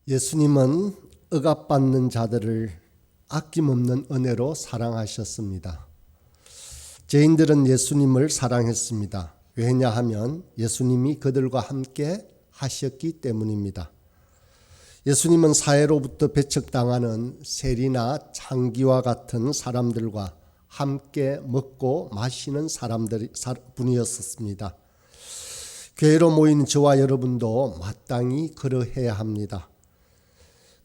예수님은 억압받는 자들을 아낌없는 은혜로 사랑하셨습니다. 죄인들은 예수님을 사랑했습니다. 왜냐하면 예수님이 그들과 함께 하셨기 때문입니다. 예수님은 사회로부터 배척당하는 세리나 창기와 같은 사람들과 함께 먹고 마시는 분이었습니다. 교회로 모인 저와 여러분도 마땅히 그러해야 합니다.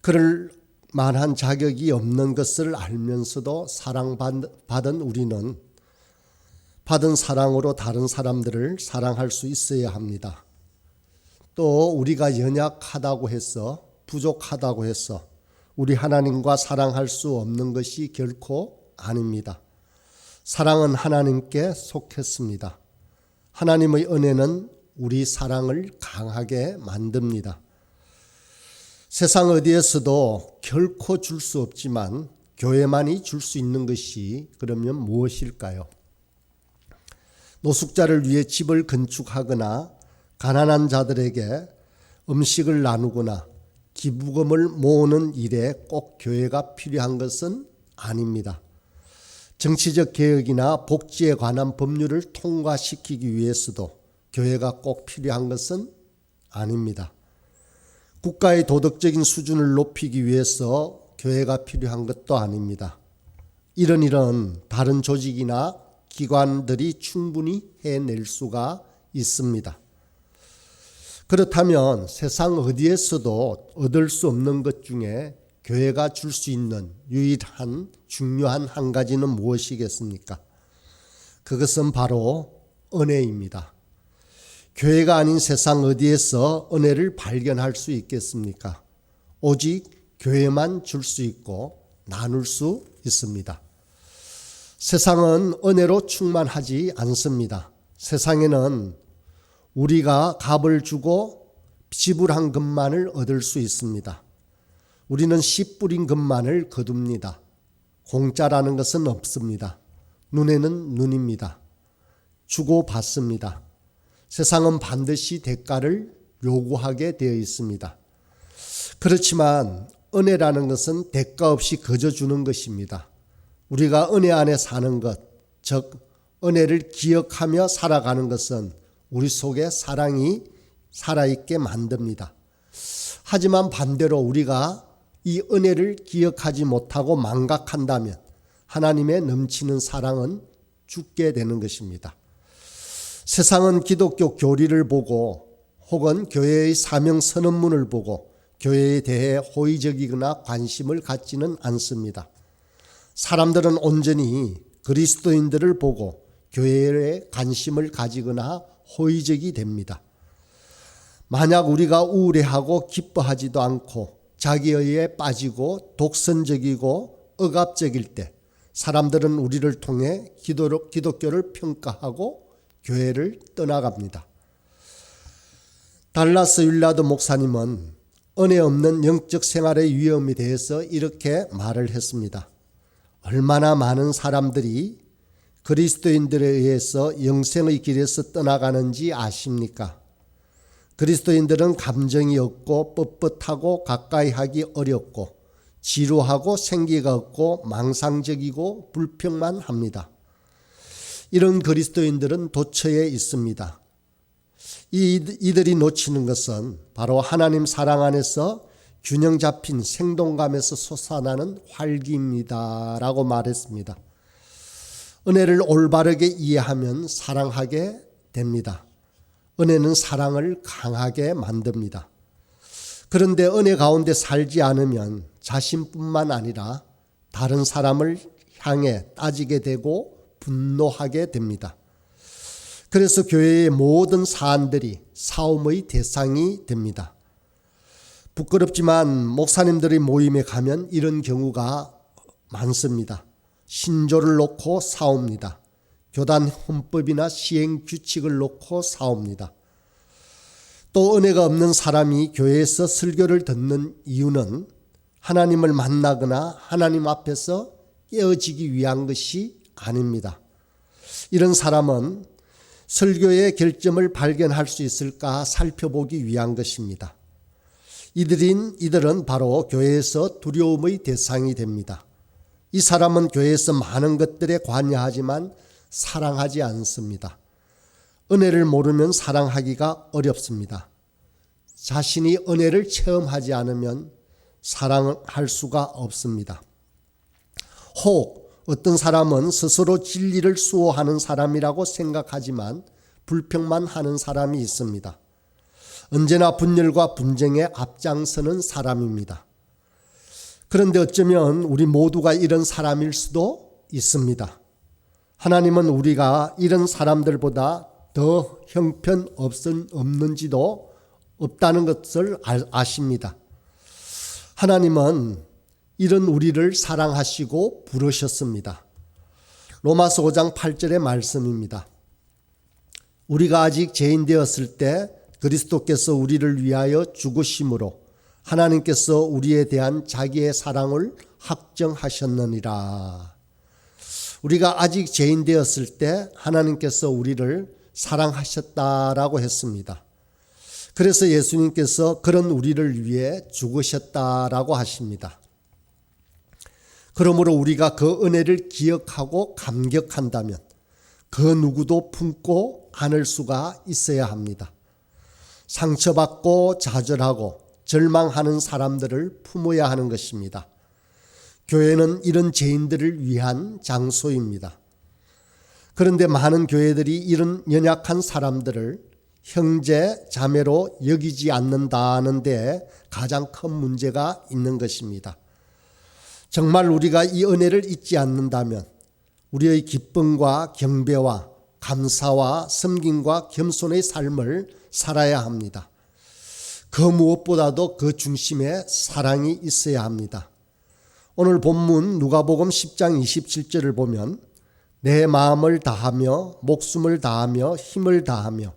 그럴 만한 자격이 없는 것을 알면서도 사랑받은 우리는 받은 사랑으로 다른 사람들을 사랑할 수 있어야 합니다. 또 우리가 연약하다고 해서 부족하다고 해서 우리 하나님과 사랑할 수 없는 것이 결코 아닙니다. 사랑은 하나님께 속했습니다. 하나님의 은혜는 우리 사랑을 강하게 만듭니다. 세상 어디에서도 결코 줄 수 없지만 교회만이 줄 수 있는 것이 그러면 무엇일까요? 노숙자를 위해 집을 건축하거나 가난한 자들에게 음식을 나누거나 기부금을 모으는 일에 꼭 교회가 필요한 것은 아닙니다. 정치적 개혁이나 복지에 관한 법률을 통과시키기 위해서도 교회가 꼭 필요한 것은 아닙니다. 국가의 도덕적인 수준을 높이기 위해서 교회가 필요한 것도 아닙니다. 이런 일은 다른 조직이나 기관들이 충분히 해낼 수가 있습니다. 그렇다면 세상 어디에서도 얻을 수 없는 것 중에 교회가 줄 수 있는 유일한 중요한 한 가지는 무엇이겠습니까? 그것은 바로 은혜입니다. 교회가 아닌 세상 어디에서 은혜를 발견할 수 있겠습니까? 오직 교회만 줄 수 있고 나눌 수 있습니다. 세상은 은혜로 충만하지 않습니다. 세상에는 우리가 값을 주고 지불한 것만을 얻을 수 있습니다. 우리는 씨 뿌린 것만을 거둡니다. 공짜라는 것은 없습니다. 눈에는 눈입니다. 주고 받습니다. 세상은 반드시 대가를 요구하게 되어 있습니다. 그렇지만 은혜라는 것은 대가 없이 거저 주는 것입니다. 우리가 은혜 안에 사는 것, 즉 은혜를 기억하며 살아가는 것은 우리 속에 사랑이 살아있게 만듭니다. 하지만 반대로 우리가 이 은혜를 기억하지 못하고 망각한다면 하나님의 넘치는 사랑은 죽게 되는 것입니다. 세상은 기독교 교리를 보고 혹은 교회의 사명 선언문을 보고 교회에 대해 호의적이거나 관심을 갖지는 않습니다. 사람들은 온전히 그리스도인들을 보고 교회에 관심을 가지거나 호의적이 됩니다. 만약 우리가 우울해하고 기뻐하지도 않고 자기의에 빠지고 독선적이고 억압적일 때 사람들은 우리를 통해 기독교를 평가하고 교회를 떠나갑니다. 달라스 윌라드 목사님은 은혜 없는 영적 생활의 위험에 대해서 이렇게 말을 했습니다. 얼마나 많은 사람들이 그리스도인들에 의해서 영생의 길에서 떠나가는지 아십니까? 그리스도인들은 감정이 없고 뻣뻣하고 가까이 하기 어렵고 지루하고 생기가 없고 망상적이고 불평만 합니다. 이런 그리스도인들은 도처에 있습니다. 이들이 놓치는 것은 바로 하나님 사랑 안에서 균형 잡힌 생동감에서 솟아나는 활기입니다 라고 말했습니다. 은혜를 올바르게 이해하면 사랑하게 됩니다. 은혜는 사랑을 강하게 만듭니다. 그런데 은혜 가운데 살지 않으면 자신뿐만 아니라 다른 사람을 향해 따지게 되고 분노하게 됩니다. 그래서 교회의 모든 사안들이 싸움의 대상이 됩니다. 부끄럽지만 목사님들의 모임에 가면 이런 경우가 많습니다. 신조를 놓고 싸웁니다. 교단 헌법이나 시행 규칙을 놓고 싸웁니다. 또 은혜가 없는 사람이 교회에서 설교를 듣는 이유는 하나님을 만나거나 하나님 앞에서 깨어지기 위한 것이 아닙니다. 이런 사람은 설교의 결점을 발견할 수 있을까 살펴보기 위한 것입니다. 이들은 바로 교회에서 두려움의 대상이 됩니다. 이 사람은 교회에서 많은 것들에 관여하지만 사랑하지 않습니다. 은혜를 모르면 사랑하기가 어렵습니다. 자신이 은혜를 체험하지 않으면 사랑할 수가 없습니다. 혹 어떤 사람은 스스로 진리를 수호하는 사람이라고 생각하지만 불평만 하는 사람이 있습니다. 언제나 분열과 분쟁에 앞장서는 사람입니다. 그런데 어쩌면 우리 모두가 이런 사람일 수도 있습니다. 하나님은 우리가 이런 사람들보다 더 형편없는지도 없다는 것을 아십니다. 하나님은 이런 우리를 사랑하시고 부르셨습니다. 로마서 5장 8절의 말씀입니다. 우리가 아직 죄인 되었을 때 그리스도께서 우리를 위하여 죽으심으로 하나님께서 우리에 대한 자기의 사랑을 확정하셨느니라. 우리가 아직 죄인 되었을 때 하나님께서 우리를 사랑하셨다라고 했습니다. 그래서 예수님께서 그런 우리를 위해 죽으셨다라고 하십니다. 그러므로 우리가 그 은혜를 기억하고 감격한다면 그 누구도 품고 안을 수가 있어야 합니다. 상처받고 좌절하고 절망하는 사람들을 품어야 하는 것입니다. 교회는 이런 죄인들을 위한 장소입니다. 그런데 많은 교회들이 이런 연약한 사람들을 형제, 자매로 여기지 않는다는 데 가장 큰 문제가 있는 것입니다. 정말 우리가 이 은혜를 잊지 않는다면 우리의 기쁨과 경배와 감사와 섬김과 겸손의 삶을 살아야 합니다. 그 무엇보다도 그 중심에 사랑이 있어야 합니다. 오늘 본문 누가복음 10장 27절을 보면 내 마음을 다하며 목숨을 다하며 힘을 다하며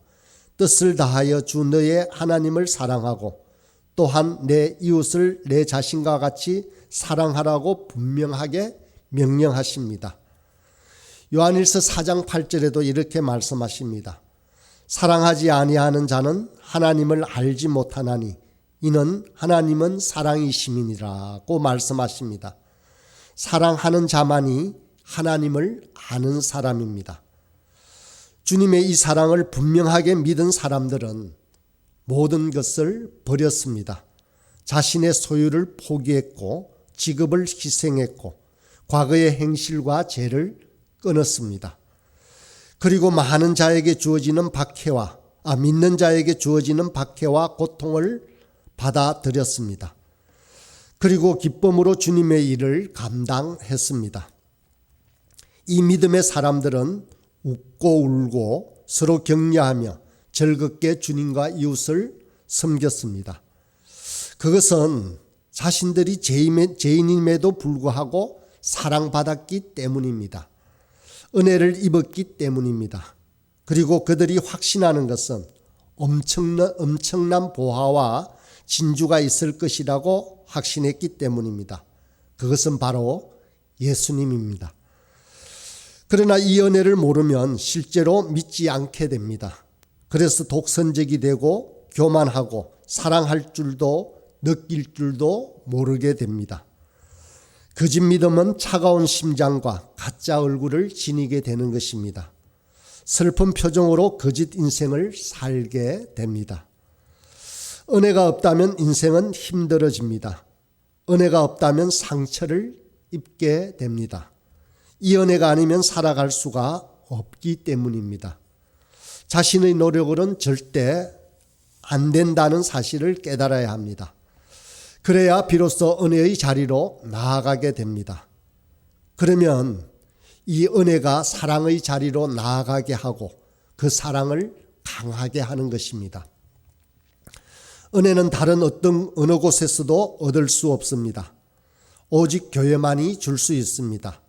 뜻을 다하여 주 너의 하나님을 사랑하고 또한 내 이웃을 내 자신과 같이 사랑하라고 분명하게 명령하십니다. 요한일서 4장 8절에도 이렇게 말씀하십니다. 사랑하지 아니하는 자는 하나님을 알지 못하나니 이는 하나님은 사랑이심이니라고 말씀하십니다. 사랑하는 자만이 하나님을 아는 사람입니다. 주님의 이 사랑을 분명하게 믿은 사람들은 모든 것을 버렸습니다. 자신의 소유를 포기했고 직업을 희생했고 과거의 행실과 죄를 끊었습니다. 그리고 많은 자에게 주어지는 믿는 자에게 주어지는 박해와 고통을 받아들였습니다. 그리고 기쁨으로 주님의 일을 감당했습니다. 이 믿음의 사람들은 웃고 울고 서로 격려하며 즐겁게 주님과 이웃을 섬겼습니다. 그것은 자신들이 죄인임에도 불구하고 사랑받았기 때문입니다. 은혜를 입었기 때문입니다. 그리고 그들이 확신하는 것은 엄청난 보화와 진주가 있을 것이라고 확신했기 때문입니다. 그것은 바로 예수님입니다. 그러나 이 은혜를 모르면 실제로 믿지 않게 됩니다. 그래서 독선적이 되고 교만하고 사랑할 줄도 느낄 줄도 모르게 됩니다. 거짓 믿음은 차가운 심장과 가짜 얼굴을 지니게 되는 것입니다. 슬픈 표정으로 거짓 인생을 살게 됩니다. 은혜가 없다면 인생은 힘들어집니다. 은혜가 없다면 상처를 입게 됩니다. 이 은혜가 아니면 살아갈 수가 없기 때문입니다. 자신의 노력으로는 절대 안 된다는 사실을 깨달아야 합니다. 그래야 비로소 은혜의 자리로 나아가게 됩니다. 그러면 이 은혜가 사랑의 자리로 나아가게 하고 그 사랑을 강하게 하는 것입니다. 은혜는 다른 어느 곳에서도 얻을 수 없습니다. 오직 교회만이 줄 수 있습니다.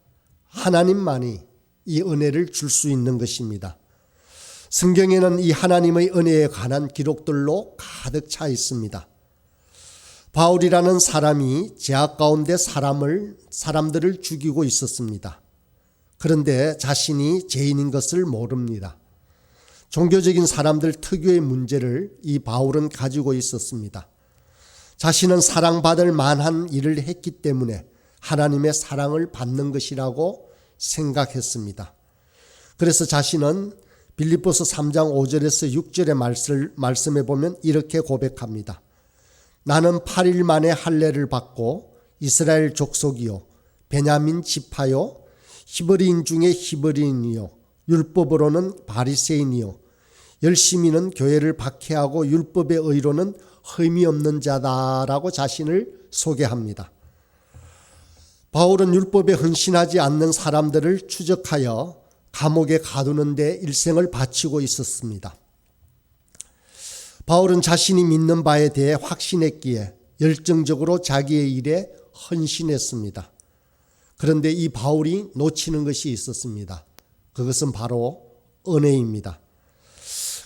하나님만이 이 은혜를 줄 수 있는 것입니다. 성경에는 이 하나님의 은혜에 관한 기록들로 가득 차 있습니다. 바울이라는 사람이 제약 가운데 사람들을 죽이고 있었습니다. 그런데 자신이 죄인인 것을 모릅니다. 종교적인 사람들 특유의 문제를 이 바울은 가지고 있었습니다. 자신은 사랑받을 만한 일을 했기 때문에 하나님의 사랑을 받는 것이라고 생각했습니다. 그래서 자신은 빌립보서 3장 5절에서 6절의 말씀에 보면 이렇게 고백합니다. 나는 8일 만에 할례를 받고 이스라엘 족속이요 베냐민 지파요 히브리인 중에 히브리인이요 율법으로는 바리새인이요 열심히는 교회를 박해하고 율법의 의로는 흠이 없는 자다라고 자신을 소개합니다. 바울은 율법에 헌신하지 않는 사람들을 추적하여 감옥에 가두는 데 일생을 바치고 있었습니다. 바울은 자신이 믿는 바에 대해 확신했기에 열정적으로 자기의 일에 헌신했습니다. 그런데 이 바울이 놓치는 것이 있었습니다. 그것은 바로 은혜입니다.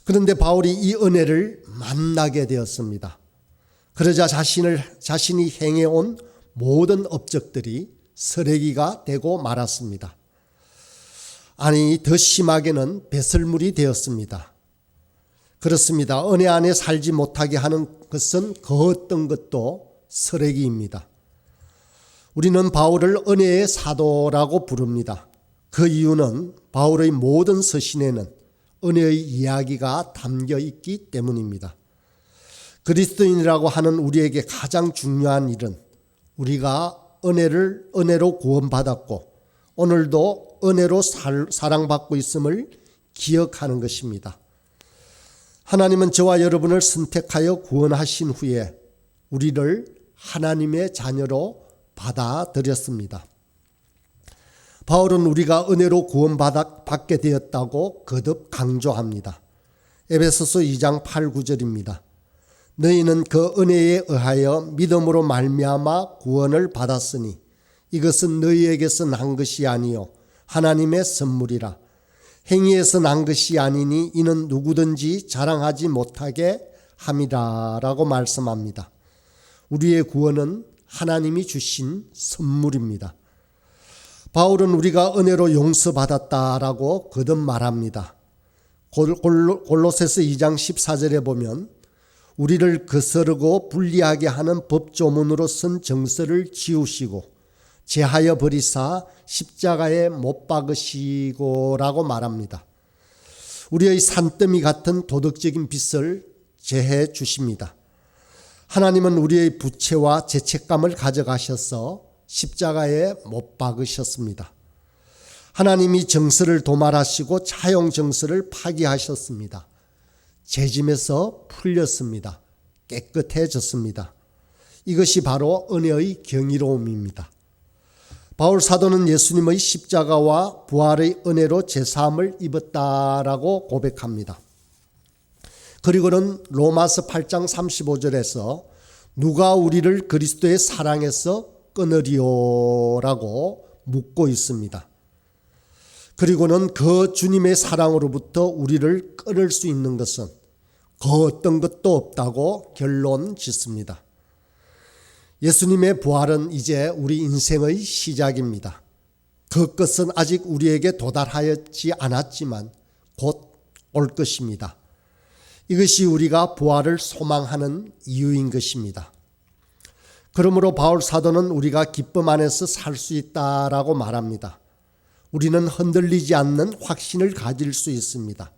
그런데 바울이 이 은혜를 만나게 되었습니다. 그러자 자신이 행해온 모든 업적들이 쓰레기가 되고 말았습니다. 아니, 더 심하게는 배설물이 되었습니다. 그렇습니다. 은혜 안에 살지 못하게 하는 것은 그 어떤 것도 쓰레기입니다. 우리는 바울을 은혜의 사도라고 부릅니다. 그 이유는 바울의 모든 서신에는 은혜의 이야기가 담겨 있기 때문입니다. 그리스도인이라고 하는 우리에게 가장 중요한 일은 우리가 은혜로 구원받았고 오늘도 은혜로 사랑받고 있음을 기억하는 것입니다. 하나님은 저와 여러분을 선택하여 구원하신 후에 우리를 하나님의 자녀로 받아들였습니다. 바울은 우리가 은혜로 구원받게 되었다고 거듭 강조합니다. 에베소서 2장 8, 9절입니다. 너희는 그 은혜에 의하여 믿음으로 말미암아 구원을 받았으니 이것은 너희에게서 난 것이 아니요 하나님의 선물이라. 행위에서 난 것이 아니니 이는 누구든지 자랑하지 못하게 함이라 라고 말씀합니다. 우리의 구원은 하나님이 주신 선물입니다. 바울은 우리가 은혜로 용서받았다라고 거듭 말합니다. 골로새서 2장 14절에 보면 우리를 거스르고 불리하게 하는 법조문으로 쓴 정서를 지우시고 제하여 버리사 십자가에 못 박으시고 라고 말합니다. 우리의 산더미 같은 도덕적인 빚을 제해 주십니다. 하나님은 우리의 부채와 죄책감을 가져가셔서 십자가에 못 박으셨습니다. 하나님이 정서를 도말하시고 차용 정서를 파기하셨습니다. 죄짐에서 풀렸습니다. 깨끗해졌습니다. 이것이 바로 은혜의 경이로움입니다. 바울 사도는 예수님의 십자가와 부활의 은혜로 제사함을 입었다라고 고백합니다. 그리고는 로마서 8장 35절에서 누가 우리를 그리스도의 사랑에서 끊으리오라고 묻고 있습니다. 그리고는 그 주님의 사랑으로부터 우리를 끊을 수 있는 것은 그 어떤 것도 없다고 결론 짓습니다. 예수님의 부활은 이제 우리 인생의 시작입니다. 그 것은 아직 우리에게 도달하지 않았지만 곧 올 것입니다. 이것이 우리가 부활을 소망하는 이유인 것입니다. 그러므로 바울 사도는 우리가 기쁨 안에서 살 수 있다라고 말합니다. 우리는 흔들리지 않는 확신을 가질 수 있습니다.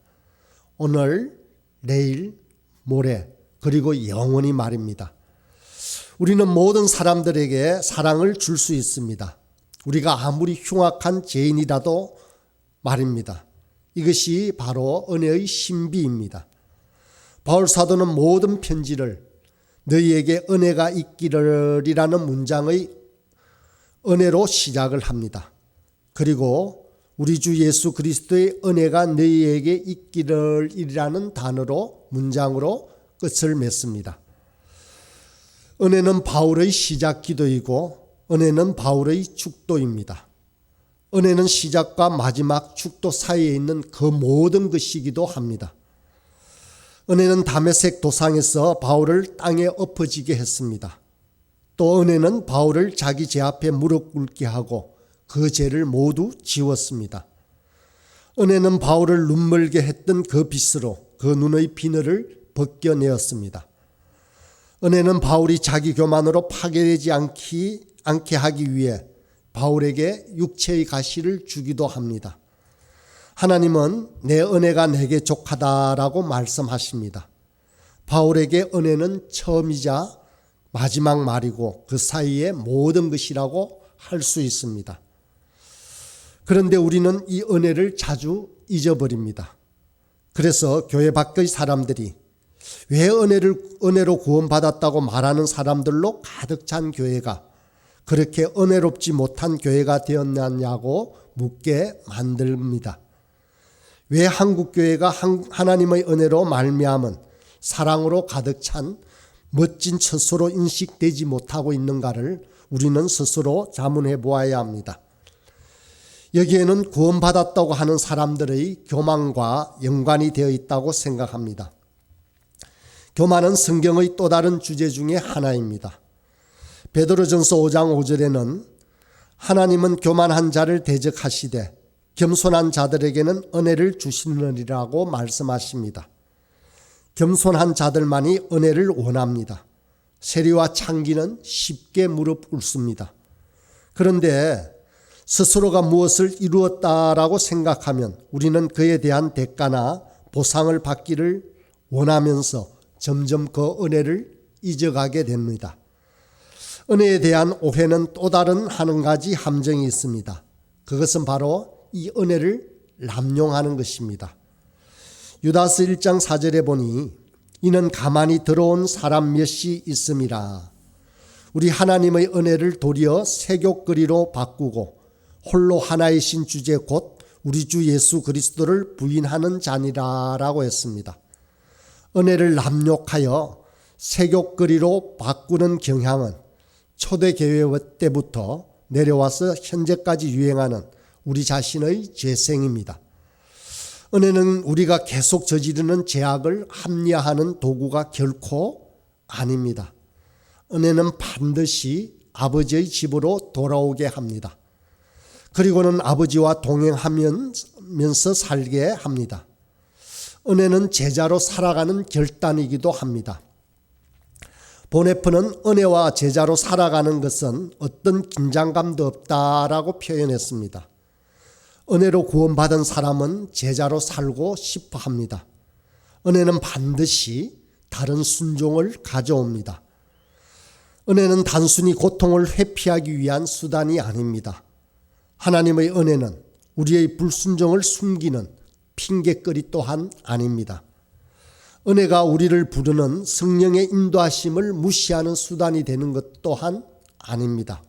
오늘, 내일, 모레, 그리고 영원히 말입니다. 우리는 모든 사람들에게 사랑을 줄 수 있습니다. 우리가 아무리 흉악한 죄인이라도 말입니다. 이것이 바로 은혜의 신비입니다. 바울 사도는 모든 편지를 너희에게 은혜가 있기를이라는 문장의 은혜로 시작을 합니다. 그리고 우리 주 예수 그리스도의 은혜가 너희에게 있기를이라는 단어로 문장으로 끝을 맺습니다. 은혜는 바울의 시작 기도이고 은혜는 바울의 축도입니다. 은혜는 시작과 마지막 축도 사이에 있는 그 모든 것이기도 합니다. 은혜는 다메섹 도상에서 바울을 땅에 엎어지게 했습니다. 또 은혜는 바울을 자기 제 앞에 무릎 꿇게 하고 그 죄를 모두 지웠습니다. 은혜는 바울을 눈멀게 했던 그 빛으로 그 눈의 비늘을 벗겨내었습니다. 은혜는 바울이 자기 교만으로 파괴되지 않게 하기 위해 바울에게 육체의 가시를 주기도 합니다. 하나님은 내 은혜가 내게 족하다라고 말씀하십니다. 바울에게 은혜는 처음이자 마지막 말이고 그 사이의 모든 것이라고 할 수 있습니다. 그런데 우리는 이 은혜를 자주 잊어버립니다. 그래서 교회 밖의 사람들이 왜 은혜로 구원받았다고 말하는 사람들로 가득 찬 교회가 그렇게 은혜롭지 못한 교회가 되었느냐고 묻게 만듭니다. 왜 한국 교회가 하나님의 은혜로 말미암은 사랑으로 가득 찬 멋진 처소로 인식되지 못하고 있는가를 우리는 스스로 자문해 보아야 합니다. 여기에는 구원받았다고 하는 사람들의 교만과 연관이 되어 있다고 생각합니다. 교만은 성경의 또 다른 주제 중에 하나입니다. 베드로전서 5장 5절에는 하나님은 교만한 자를 대적하시되 겸손한 자들에게는 은혜를 주시느니라고 말씀하십니다. 겸손한 자들만이 은혜를 원합니다. 세리와 창기는 쉽게 무릎 꿇습니다. 그런데 스스로가 무엇을 이루었다라고 생각하면 우리는 그에 대한 대가나 보상을 받기를 원하면서 점점 그 은혜를 잊어가게 됩니다. 은혜에 대한 오해는 또 다른 한 가지 함정이 있습니다. 그것은 바로 이 은혜를 남용하는 것입니다. 유다서 1장 4절에 보니 이는 가만히 들어온 사람 몇이 있음이라. 우리 하나님의 은혜를 도리어 세교거리로 바꾸고 홀로 하나이신 주제 곧 우리 주 예수 그리스도를 부인하는 자니라라고 했습니다. 은혜를 남용하여 세교거리로 바꾸는 경향은 초대교회 때부터 내려와서 현재까지 유행하는 우리 자신의 죄성입니다. 은혜는 우리가 계속 저지르는 죄악을 합리화하는 도구가 결코 아닙니다. 은혜는 반드시 아버지의 집으로 돌아오게 합니다. 그리고는 아버지와 동행하면서 살게 합니다. 은혜는 제자로 살아가는 결단이기도 합니다. 보네프는 은혜와 제자로 살아가는 것은 어떤 긴장감도 없다라고 표현했습니다. 은혜로 구원받은 사람은 제자로 살고 싶어 합니다. 은혜는 반드시 다른 순종을 가져옵니다. 은혜는 단순히 고통을 회피하기 위한 수단이 아닙니다. 하나님의 은혜는 우리의 불순종을 숨기는 핑계거리 또한 아닙니다. 은혜가 우리를 부르는 성령의 인도하심을 무시하는 수단이 되는 것 또한 아닙니다.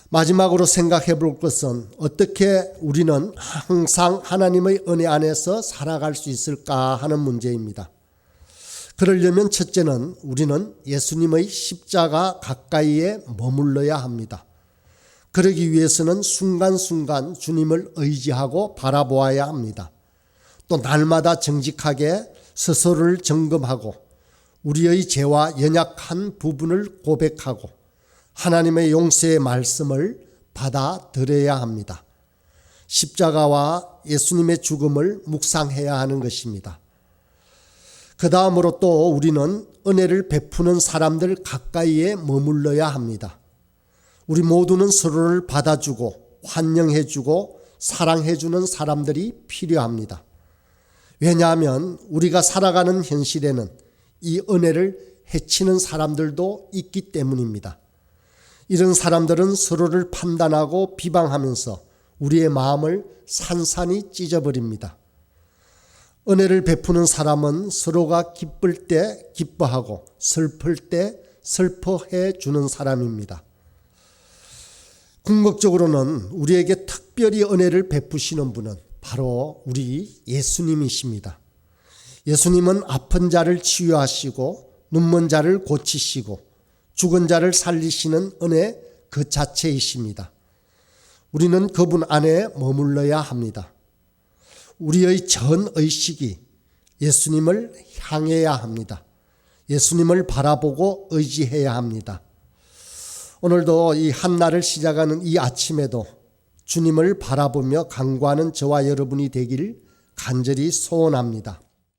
마지막으로 생각해 볼 것은 어떻게 우리는 항상 하나님의 은혜 안에서 살아갈 수 있을까 하는 문제입니다. 그러려면 첫째는 우리는 예수님의 십자가 가까이에 머물러야 합니다. 그러기 위해서는 순간순간 주님을 의지하고 바라보아야 합니다. 또 날마다 정직하게 스스로를 점검하고 우리의 죄와 연약한 부분을 고백하고 하나님의 용서의 말씀을 받아들여야 합니다. 십자가와 예수님의 죽음을 묵상해야 하는 것입니다. 그 다음으로 또 우리는 은혜를 베푸는 사람들 가까이에 머물러야 합니다. 우리 모두는 서로를 받아주고 환영해주고 사랑해주는 사람들이 필요합니다. 왜냐하면 우리가 살아가는 현실에는 이 은혜를 해치는 사람들도 있기 때문입니다. 이런 사람들은 서로를 판단하고 비방하면서 우리의 마음을 산산이 찢어버립니다. 은혜를 베푸는 사람은 서로가 기쁠 때 기뻐하고 슬플 때 슬퍼해 주는 사람입니다. 궁극적으로는 우리에게 특별히 은혜를 베푸시는 분은 바로 우리 예수님이십니다. 예수님은 아픈 자를 치유하시고 눈먼 자를 고치시고 죽은 자를 살리시는 은혜 그 자체이십니다. 우리는 그분 안에 머물러야 합니다. 우리의 전 의식이 예수님을 향해야 합니다. 예수님을 바라보고 의지해야 합니다. 오늘도 이 한날을 시작하는 이 아침에도 주님을 바라보며 간구하는 저와 여러분이 되기를 간절히 소원합니다.